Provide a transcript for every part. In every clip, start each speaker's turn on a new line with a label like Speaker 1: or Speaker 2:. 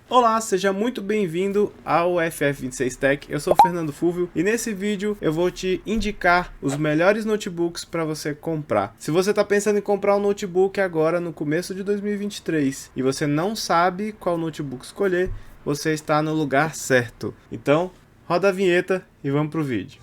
Speaker 1: Olá, seja muito bem-vindo ao FF26 Tech, eu sou o Fernando Fúvio e nesse vídeo eu vou te indicar os melhores notebooks para você comprar. Se você está pensando em comprar um notebook agora no começo de 2023 e você não sabe qual notebook escolher, você está no lugar certo. Então, roda a vinheta e vamos pro vídeo.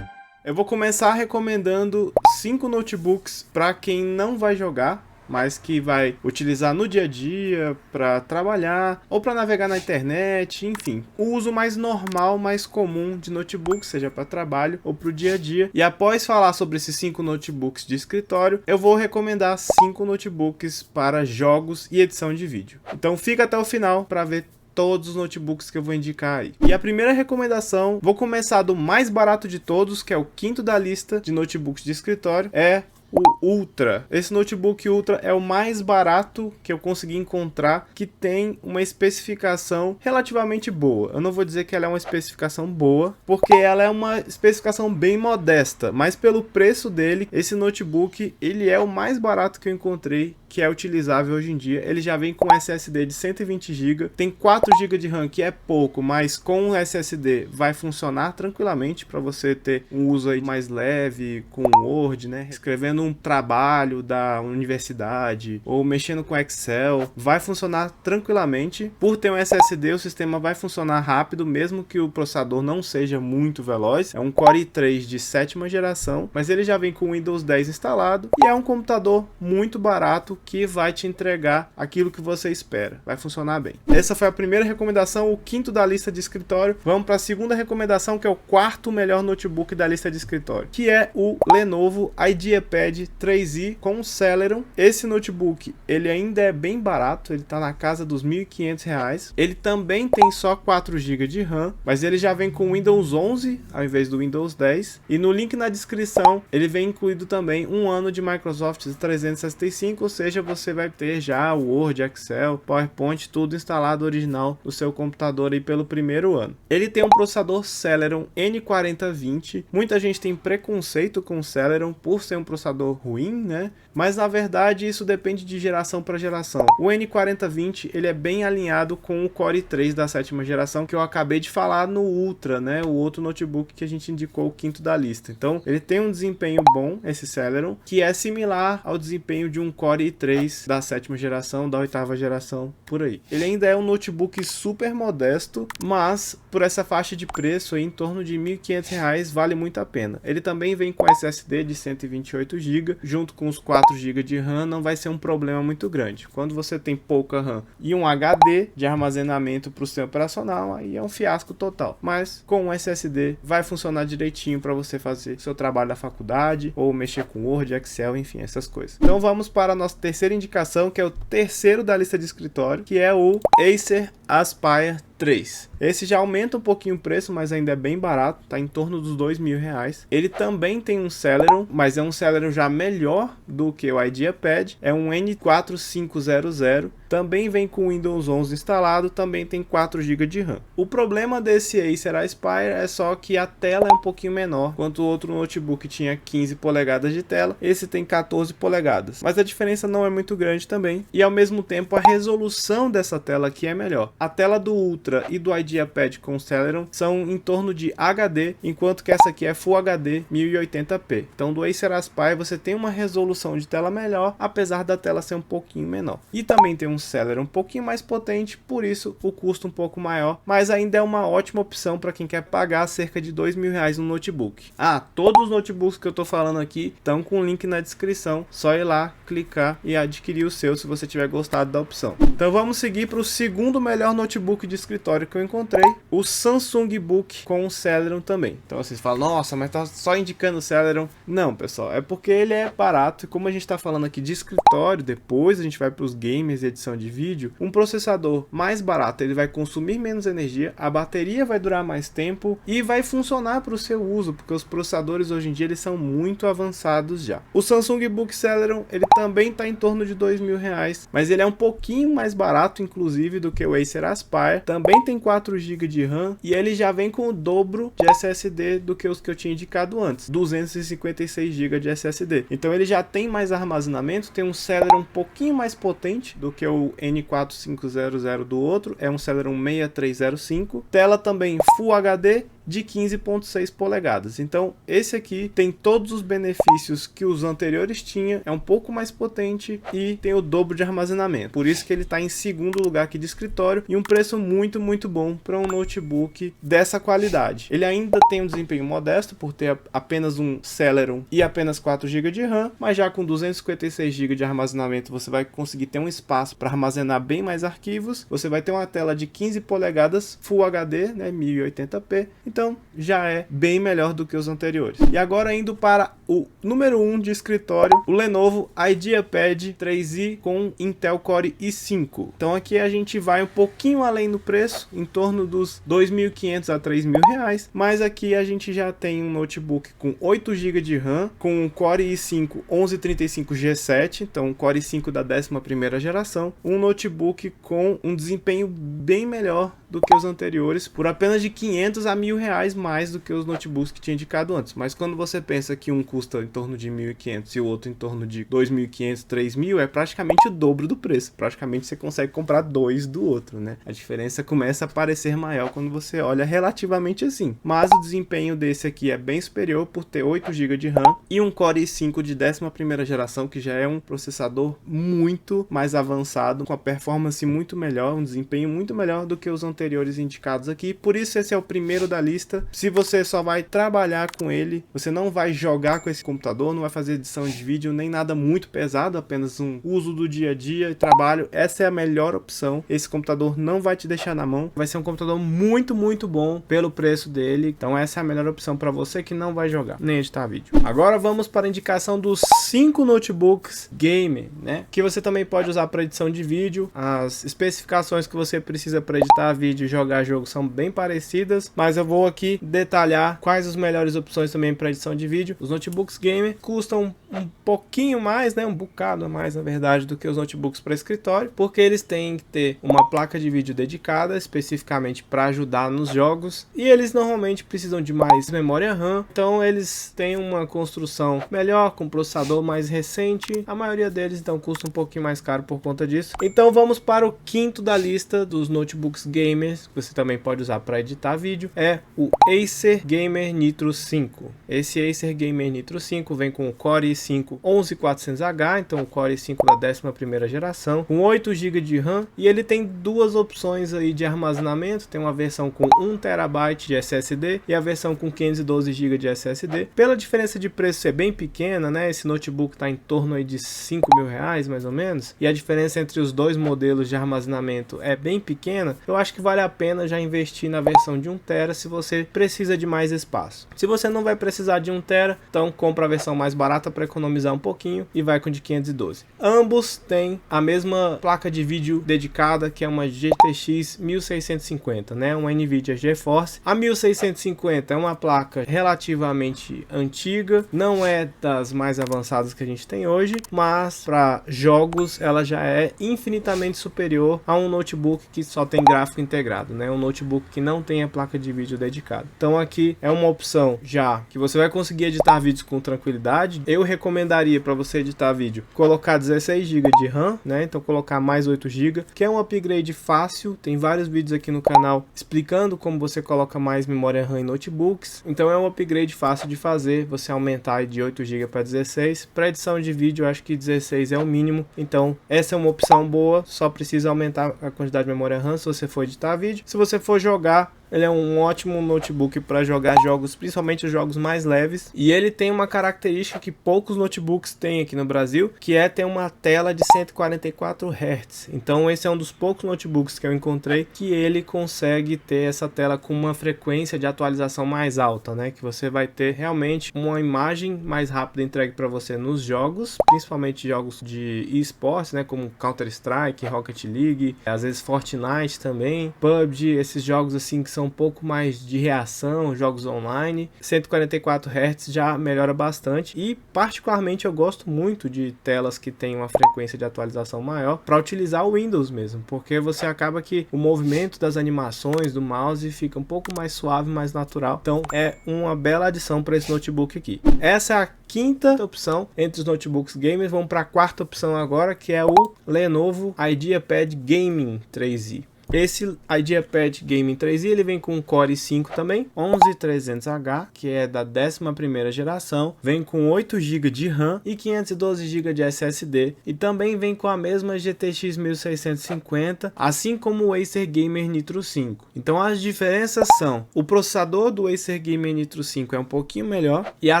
Speaker 1: Eu vou começar recomendando 5 notebooks para quem não vai jogar, mas que vai utilizar no dia a dia para trabalhar ou para navegar na internet, enfim. O uso mais normal, mais comum de notebook, seja para trabalho ou para o dia a dia. E após falar sobre esses 5 notebooks de escritório, eu vou recomendar 5 notebooks para jogos e edição de vídeo. Então fica até o final para ver todos os notebooks que eu vou indicar aí. E a primeira recomendação, vou começar do mais barato de todos, que é o quinto da lista de notebooks de escritório, é o Ultra. Esse notebook Ultra é o mais barato que eu consegui encontrar, que tem uma especificação relativamente boa. Eu não vou dizer que ela é uma especificação boa, porque ela é uma especificação bem modesta, mas pelo preço dele, esse notebook, ele é o mais barato que eu encontrei, que é utilizável hoje em dia. Ele já vem com SSD de 120 GB, tem 4 GB de RAM, que é pouco, mas com o SSD vai funcionar tranquilamente para você ter um uso aí mais leve com Word, né? Escrevendo um trabalho da universidade ou mexendo com Excel, vai funcionar tranquilamente. Por ter um SSD, o sistema vai funcionar rápido, mesmo que o processador não seja muito veloz. É um Core i3 de 7ª geração, mas ele já vem com o Windows 10 instalado e é um computador muito barato que vai te entregar aquilo que você espera. Vai funcionar bem. Essa foi a primeira recomendação, o quinto da lista de escritório. Vamos para a segunda recomendação, que é o quarto melhor notebook da lista de escritório, que é o Lenovo IdeaPad 3i com Celeron. Esse notebook, ele ainda é bem barato, ele está na casa dos R$ 1.500. Ele também tem só 4 GB de RAM, mas ele já vem com Windows 11 ao invés do Windows 10. E no link na descrição, ele vem incluído também um ano de Microsoft 365, ou seja, você vai ter já o Word, Excel, PowerPoint, tudo instalado original no seu computador aí pelo primeiro ano. Ele tem um processador Celeron N4020. Muita gente tem preconceito com o Celeron por ser um processador ruim, né? Mas na verdade isso depende de geração para geração. O N4020 ele é bem alinhado com o Core i3 da 7ª geração, que eu acabei de falar no Ultra, né? O outro notebook que a gente indicou, o quinto da lista. Então ele tem um desempenho bom, esse Celeron, que é similar ao desempenho de um Core i3 da 7ª geração, da 8ª geração, por aí. Ele ainda é um notebook super modesto, mas por essa faixa de preço aí, em torno de R$ 1.500, vale muito a pena. Ele também vem com SSD de 128 GB, junto com os 4 GB de RAM, não vai ser um problema muito grande. Quando você tem pouca RAM e um HD de armazenamento para o seu operacional, aí é um fiasco total. Mas com o SSD vai funcionar direitinho para você fazer seu trabalho da faculdade, ou mexer com Word, Excel, enfim, essas coisas. Então vamos para a nossa terceira indicação, que é o terceiro da lista de escritório, que é o Acer Aspire 3. Esse já aumenta um pouquinho o preço, mas ainda é bem barato, tá em torno dos R$ 2.000. Ele também tem um Celeron, mas é um Celeron já melhor do que o IdeaPad, é um N4500, também vem com Windows 11 instalado, também tem 4 GB de RAM. O problema desse Acer Aspire é só que a tela é um pouquinho menor, enquanto o outro notebook tinha 15 polegadas de tela, esse tem 14 polegadas, mas a diferença não é muito grande também, e ao mesmo tempo a resolução dessa tela aqui é melhor. A tela do Ultra e do IdeaPad com Celeron são em torno de HD, enquanto que essa aqui é Full HD 1080p. Então do Acer Aspire você tem uma resolução de tela melhor, apesar da tela ser um pouquinho menor. E também tem um Celeron um pouquinho mais potente, por isso o custo um pouco maior, mas ainda é uma ótima opção para quem quer pagar cerca de R$ 2.000 no notebook. Todos os notebooks que eu tô falando aqui estão com o link na descrição, só ir lá, clicar e adquirir o seu se você tiver gostado da opção. Então vamos seguir para o segundo melhor notebook de escritório que eu encontrei, o Samsung Book com o Celeron também. Então vocês falam, nossa, mas tá só indicando o Celeron. Não, pessoal, é porque ele é barato, e como a gente tá falando aqui de escritório, depois a gente vai para os games e edição de vídeo, um processador mais barato, ele vai consumir menos energia, a bateria vai durar mais tempo e vai funcionar para o seu uso, porque os processadores hoje em dia eles são muito avançados já. O Samsung Book Celeron, ele também tá em torno de R$ 2.000, mas ele é um pouquinho mais barato, inclusive, do que o Acer Acer Aspire, também tem 4 GB de RAM e ele já vem com o dobro de SSD do que os que eu tinha indicado antes, 256 GB de SSD. Então ele já tem mais armazenamento, tem um Celeron um pouquinho mais potente do que o N4500 do outro, é um Celeron 6305, tela também Full HD de 15.6 polegadas. Então esse aqui tem todos os benefícios que os anteriores tinham, é um pouco mais potente e tem o dobro de armazenamento. Por isso que ele está em segundo lugar aqui de escritório e um preço muito bom para um notebook dessa qualidade. Ele ainda tem um desempenho modesto por ter apenas um Celeron e apenas 4 GB de RAM, mas já com 256 GB de armazenamento você vai conseguir ter um espaço para armazenar bem mais arquivos. Você vai ter uma tela de 15 polegadas Full HD, né, 1080p. Então já é bem melhor do que os anteriores. E agora indo para o número 1 de escritório, o Lenovo IdeaPad 3i com Intel Core i5. Então aqui a gente vai um pouquinho além do preço, em torno dos R$ 2.500 a R$ 3.000, mas aqui a gente já tem um notebook com 8 GB de RAM, com um Core i5 1135G7, então um Core i5 da 11ª geração, um notebook com um desempenho bem melhor do que os anteriores, por apenas de 500 a R$ 1.000 mais do que os notebooks que tinha indicado antes. Mas quando você pensa que um custa em torno de 1.500 e o outro em torno de 2.500, 3.000, é praticamente o dobro do preço. Praticamente você consegue comprar dois do outro, né? A diferença começa a parecer maior quando você olha relativamente assim. Mas o desempenho desse aqui é bem superior por ter 8 GB de RAM e um Core i5 de 11ª geração, que já é um processador muito mais avançado, com a performance muito melhor, um desempenho muito melhor do que os anteriores indicados aqui. Por isso esse é o primeiro da lista. Se você só vai trabalhar com ele, você não vai jogar com esse computador, não vai fazer edição de vídeo nem nada muito pesado, apenas um uso do dia a dia e trabalho, essa é a melhor opção. Esse computador não vai te deixar na mão, vai ser um computador muito bom pelo preço dele. Então essa é a melhor opção para você que não vai jogar nem editar vídeo. Agora vamos para a indicação dos 5 notebooks gamer, né, que você também pode usar para edição de vídeo. As especificações que você precisa para editar vídeo e jogar jogo são bem parecidas, mas eu vou aqui detalhar quais as melhores opções também para edição de vídeo. Os notebooks gamer custam um pouquinho mais, né, um bocado a mais na verdade do que os notebooks para escritório, porque eles têm que ter uma placa de vídeo dedicada especificamente para ajudar nos jogos e eles normalmente precisam de mais memória RAM, então eles têm uma construção melhor, com processador mais recente. A maioria deles então custa um pouquinho mais caro por conta disso. Então vamos para o quinto da lista dos notebooks gamers que você também pode usar para editar vídeo, é o Acer Gamer Nitro 5. Esse Acer Gamer Nitro 5 vem com o Core i5 11400H, então o Core i5 da 11ª geração, com 8 GB de RAM e ele tem duas opções aí de armazenamento. Tem uma versão com 1 TB de SSD e a versão com 512 GB de SSD. Pela diferença de preço ser bem pequena, né, esse notebook está em torno aí de R$ 5.000 mais ou menos, e a diferença entre os dois modelos de armazenamento é bem pequena, eu acho que vale a pena já investir na versão de 1 TB se você precisa de mais espaço. Se você não vai precisar de 1 TB, então compra a versão mais barata para economizar um pouquinho e vai com de 512. Ambos têm a mesma placa de vídeo dedicada, que é uma GTX 1650, né, uma Nvidia GeForce. A 1650 é uma placa relativamente antiga, não é das mais avançadas que a gente tem hoje, mas para jogos ela já é infinitamente superior a um notebook que só tem gráfico integrado, né, um notebook que não tem a placa de vídeo dedicada. Então aqui é uma opção já que você vai conseguir editar vídeos com tranquilidade. Eu recomendaria para você editar vídeo colocar 16 GB de RAM, né, então colocar mais 8 GB, que é um upgrade fácil. Tem vários vídeos aqui no canal explicando como você coloca mais memória RAM em notebooks, então é um upgrade fácil de fazer, você aumentar de 8 GB para 16. Para edição de vídeo eu acho que 16 é o mínimo, então essa é uma opção boa, só precisa aumentar a quantidade de memória RAM se você for editar vídeo. Se você for jogar, ele é um ótimo notebook para jogar jogos, principalmente os jogos mais leves. E ele tem uma característica que poucos notebooks têm aqui no Brasil, que é ter uma tela de 144 Hz. Então esse é um dos poucos notebooks que eu encontrei que ele consegue ter essa tela com uma frequência de atualização mais alta, né? Que você vai ter realmente uma imagem mais rápida entregue para você nos jogos, principalmente jogos de esportes, né? Como Counter-Strike, Rocket League, às vezes Fortnite também, PUBG, esses jogos assim que são um pouco mais de reação, jogos online, 144 Hz já melhora bastante. E particularmente eu gosto muito de telas que tem uma frequência de atualização maior para utilizar o Windows mesmo, porque você acaba que o movimento das animações do mouse fica um pouco mais suave, mais natural. Então é uma bela adição para esse notebook aqui. Essa é a quinta opção entre os notebooks gamers. Vamos para a quarta opção agora, que é o Lenovo IdeaPad Gaming 3i. Esse IdeaPad Gaming 3i ele vem com um Core i5 também, 11300H, que é da 11ª geração, vem com 8 GB de RAM e 512 GB de SSD, e também vem com a mesma GTX 1650, assim como o Acer Gamer Nitro 5. Então as diferenças são: o processador do Acer Gamer Nitro 5 é um pouquinho melhor e a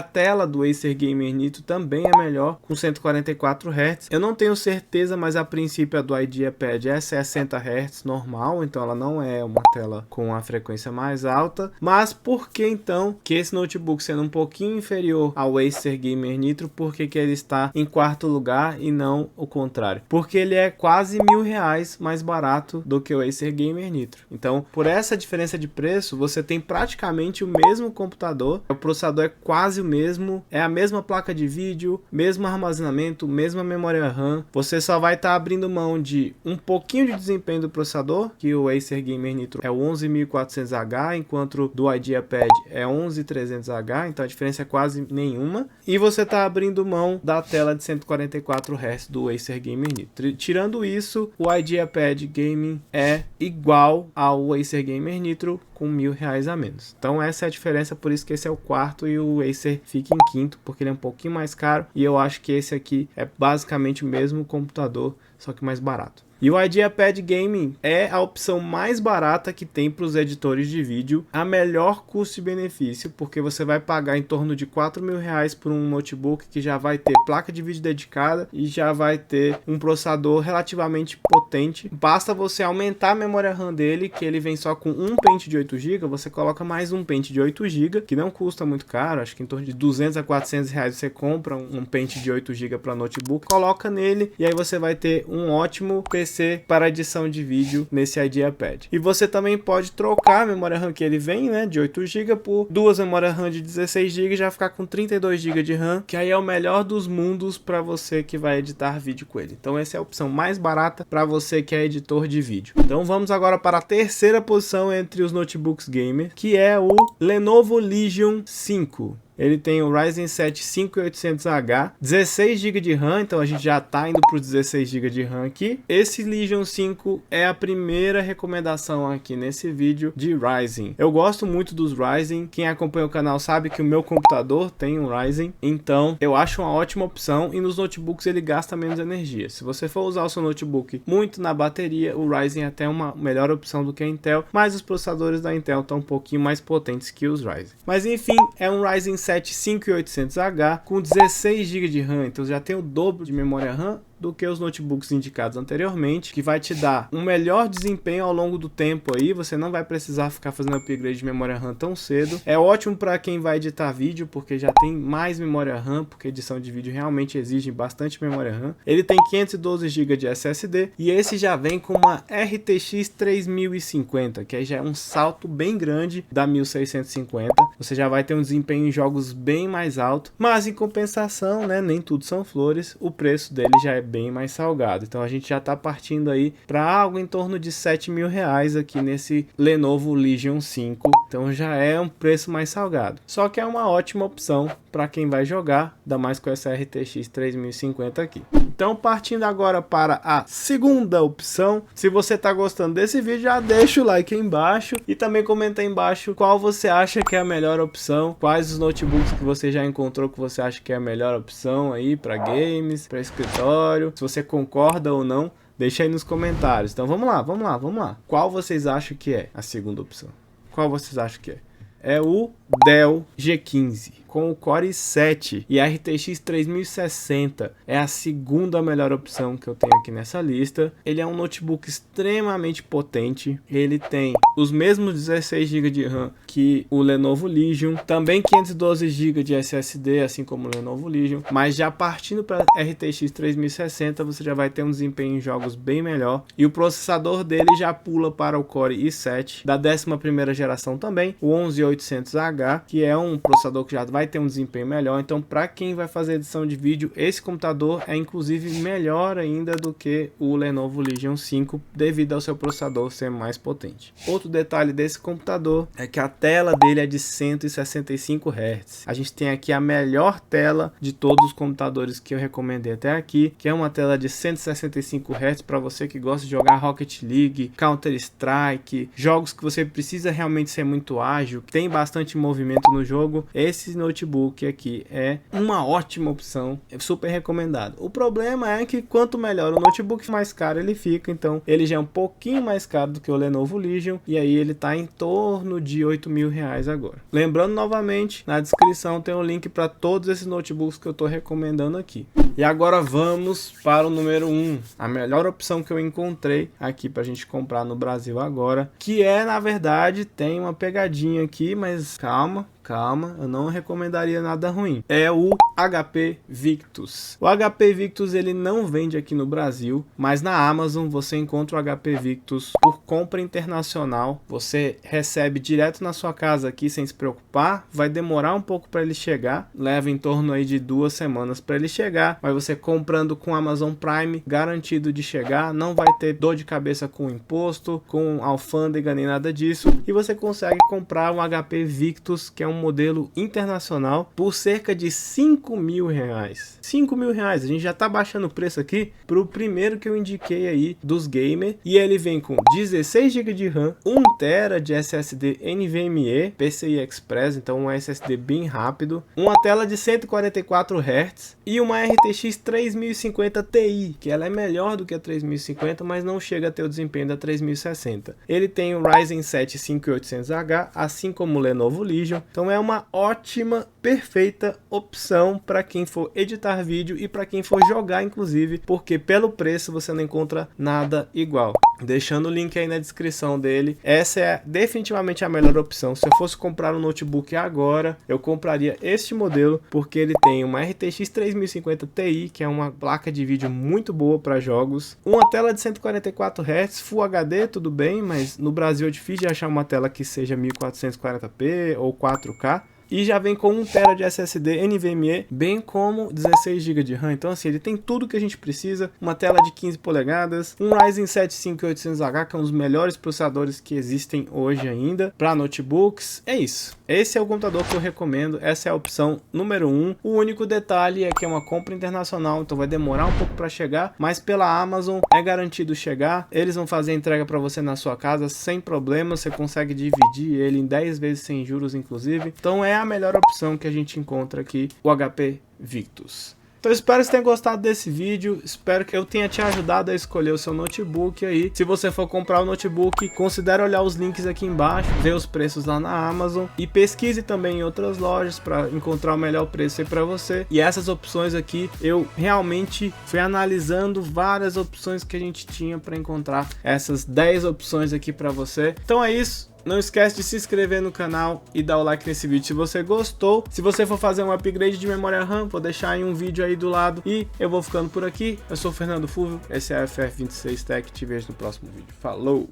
Speaker 1: tela do Acer Gamer Nitro também é melhor, com 144 Hz. Eu não tenho certeza, mas a princípio a do IdeaPad é 60 Hz normal, então ela não é uma tela com a frequência mais alta. Mas por que então que esse notebook, sendo um pouquinho inferior ao Acer Gamer Nitro, por que ele está em quarto lugar e não o contrário? Porque ele é quase R$1.000 mais barato do que o Acer Gamer Nitro. Então, por essa diferença de preço, você tem praticamente o mesmo computador, o processador é quase o mesmo, é a mesma placa de vídeo, mesmo armazenamento, mesma memória RAM. Você só vai estar abrindo mão de um pouquinho de desempenho do processador, que o Acer Gamer Nitro é o 11400H, enquanto o do IdeaPad é 11300H, então a diferença é quase nenhuma. E você está abrindo mão da tela de 144 Hz do Acer Gamer Nitro. Tirando isso, o IdeaPad Gaming é igual ao Acer Gamer Nitro, com R$1.000 a menos. Então essa é a diferença, por isso que esse é o quarto e o Acer fica em quinto, porque ele é um pouquinho mais caro, e eu acho que esse aqui é basicamente o mesmo computador, só que mais barato. E o IdeaPad Gaming é a opção mais barata que tem para os editores de vídeo, a melhor custo-benefício, porque você vai pagar em torno de R$4.000 por um notebook que já vai ter placa de vídeo dedicada e já vai ter um processador relativamente potente. Basta você aumentar a memória RAM dele, que ele vem só com um pente de 8 GB, você coloca mais um pente de 8 GB, que não custa muito caro, acho que em torno de R$200 a R$400 você compra um pente de 8 GB para notebook, coloca nele e aí você vai ter um ótimo PC para edição de vídeo nesse IdeaPad. E você também pode trocar a memória RAM que ele vem, né, de 8 GB por duas memórias RAM de 16 GB e já ficar com 32 GB de RAM, que aí é o melhor dos mundos para você que vai editar vídeo com ele. Então essa é a opção mais barata para você que é editor de vídeo. Então vamos agora para a terceira posição entre os notebooks gamer, que é o Lenovo Legion 5. Ele tem o Ryzen 7 5800H, 16 GB de RAM, então a gente já está indo para os 16 GB de RAM aqui. Esse Legion 5 é a primeira recomendação aqui nesse vídeo de Ryzen. Eu gosto muito dos Ryzen, quem acompanha o canal sabe que o meu computador tem um Ryzen, então eu acho uma ótima opção, e nos notebooks ele gasta menos energia. Se você for usar o seu notebook muito na bateria, o Ryzen é até uma melhor opção do que a Intel, mas os processadores da Intel estão um pouquinho mais potentes que os Ryzen. Mas enfim, é um Ryzen 7 5800H com 16 GB de RAM, então já tem o dobro de memória RAM do que os notebooks indicados anteriormente, que vai te dar um melhor desempenho ao longo do tempo aí, você não vai precisar ficar fazendo upgrade de memória RAM tão cedo. É ótimo para quem vai editar vídeo, porque já tem mais memória RAM, porque edição de vídeo realmente exige bastante memória RAM. Ele tem 512 GB de SSD e esse já vem com uma RTX 3050, que aí já é um salto bem grande da 1650. Você já vai ter um desempenho em jogos bem mais alto, mas em compensação, né, nem tudo são flores, o preço dele já é bem mais salgado. Então a gente já está partindo aí para algo em torno de R$7.000 aqui nesse Lenovo Legion 5. Então já é um preço mais salgado. Só que é uma ótima opção para quem vai jogar, ainda mais com essa RTX 3050 aqui. Então partindo agora para a segunda opção. Se você está gostando desse vídeo, já deixa o like aí embaixo e também comenta aí embaixo qual você acha que é a melhor opção, quais os notebooks que você já encontrou que você acha que é a melhor opção aí para games, para escritório. Se você concorda ou não, deixa aí nos comentários. Então vamos lá. Qual vocês acham que é a segunda opção? Qual vocês acham que é? é o Dell G15 com o Core i7 e RTX 3060. É a segunda melhor opção que eu tenho aqui nessa lista. Ele é um notebook extremamente potente. Ele tem os mesmos 16 GB de RAM que o Lenovo Legion, também 512 GB de SSD, assim como o Lenovo Legion, mas já partindo para RTX 3060, você já vai ter um desempenho em jogos bem melhor. E o processador dele já pula para o Core i7 da 11ª geração também, o 11800H, que é um processador que já vai ter um desempenho melhor. Então, para quem vai fazer edição de vídeo, esse computador é inclusive melhor ainda do que o Lenovo Legion 5, devido ao seu processador ser mais potente. Outro detalhe desse computador é que a tela dele é de 165 Hz. A gente tem aqui a melhor tela de todos os computadores que eu recomendei até aqui, que é uma tela de 165 Hz para você que gosta de jogar Rocket League, Counter Strike, jogos que você precisa realmente ser muito ágil, tem bastante movimento no jogo. Esse notebook aqui é uma ótima opção, é super recomendado. O problema é que quanto melhor o notebook, mais caro ele fica. Então ele já é um pouquinho mais caro do que o Lenovo Legion, e aí ele tá em torno de R$8.000 agora. Lembrando novamente, na descrição tem um link para todos esses notebooks que eu tô recomendando aqui. E agora vamos para o número 1, a melhor opção que eu encontrei aqui pra gente comprar no Brasil agora, que é, na verdade, tem uma pegadinha aqui, mas calma, eu não recomendaria nada ruim. É o HP Victus. O HP Victus ele não vende aqui no Brasil, mas na Amazon você encontra o HP Victus por compra internacional. Você recebe direto na sua casa aqui sem se preocupar. Vai demorar um pouco para ele chegar, leva em torno aí de 2 semanas para ele chegar, mas você comprando com Amazon Prime, garantido de chegar, não vai ter dor de cabeça com imposto, com alfândega nem nada disso, e você consegue comprar um HP Victus, que é um modelo internacional, por cerca de R$5.000. R$5.000, a gente já tá baixando o preço aqui pro primeiro que eu indiquei aí dos gamer, e ele vem com 16 GB de RAM, 1 TB de SSD NVMe PCI Express, então um SSD bem rápido, uma tela de 144 Hz e uma RTX 3050 Ti, que ela é melhor do que a 3050, mas não chega a ter o desempenho da 3060. Ele tem o Ryzen 7 5800H, assim como o Lenovo Legion. Então é uma ótima, perfeita opção para quem for editar vídeo e para quem for jogar, inclusive, porque pelo preço você não encontra nada igual. Deixando o link aí na descrição dele. Essa é definitivamente a melhor opção. Se eu fosse comprar um notebook agora, eu compraria este modelo, porque ele tem uma RTX 3050 Ti, que é uma placa de vídeo muito boa para jogos, uma tela de 144 Hz, Full HD, tudo bem, mas no Brasil é difícil de achar uma tela que seja 1440p ou 4K. E já vem com 1 TB de SSD NVMe, bem como 16 GB de RAM. Então assim, ele tem tudo que a gente precisa. Uma tela de 15 polegadas, um Ryzen 7 5800H, que é um dos melhores processadores que existem hoje ainda para notebooks. É isso. Esse é o computador que eu recomendo, essa é a opção número 1. O único detalhe é que é uma compra internacional, então vai demorar um pouco para chegar, mas pela Amazon é garantido chegar. Eles vão fazer a entrega para você na sua casa sem problema, você consegue dividir ele em 10 vezes sem juros inclusive. Então é a melhor opção que a gente encontra aqui, o HP Victus. Então espero que você tenha gostado desse vídeo, espero que eu tenha te ajudado a escolher o seu notebook aí. Se você for comprar o notebook, considere olhar os links aqui embaixo, ver os preços lá na Amazon e pesquise também em outras lojas para encontrar o melhor preço aí para você. E essas opções aqui, eu realmente fui analisando várias opções que a gente tinha para encontrar essas 10 opções aqui para você. Então é isso. Não esquece de se inscrever no canal e dar o like nesse vídeo se você gostou. Se você for fazer um upgrade de memória RAM, vou deixar aí um vídeo aí do lado. E eu vou ficando por aqui. Eu sou o Fernando Fulvio, esse é a FF26 Tech. Te vejo no próximo vídeo. Falou!